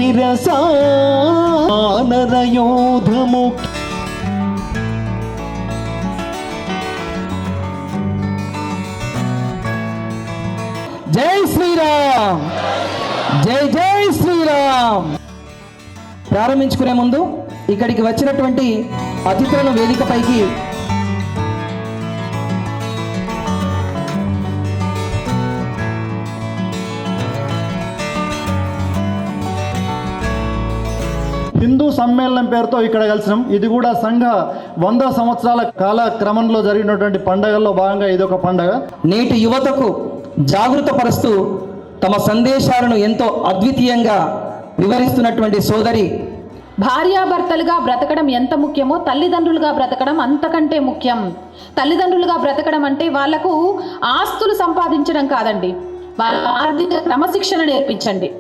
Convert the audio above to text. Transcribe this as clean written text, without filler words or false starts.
శిరసానరయోధము జై శ్రీరామ్, జై జై శ్రీరామ్. ప్రారంభించుకునే ముందు ఇక్కడికి వచ్చినటువంటి అతిథులను వేదికపైకి హిందూ సమ్మేళనం పేరుతో ఇక్కడ కలిసినాం. ఇది కూడా సంఘ 100 సంవత్సరాల కాల క్రమంలో జరిగినటువంటి పండగల్లో భాగంగా ఇది ఒక పండగ. నేటి యువతకు జాగృతపరుస్తూ తమ సందేశాలను ఎంతో అద్వితీయంగా వివరిస్తున్నటువంటి సోదరి, భార్యాభర్తలుగా బ్రతకడం ఎంత ముఖ్యమో తల్లిదండ్రులుగా బ్రతకడం అంతకంటే ముఖ్యం. తల్లిదండ్రులుగా బ్రతకడం అంటే వాళ్లకు ఆస్తులు సంపాదించడం కాదండి, వాళ్ళ ఆర్థిక క్రమశిక్షణ నేర్పించండి.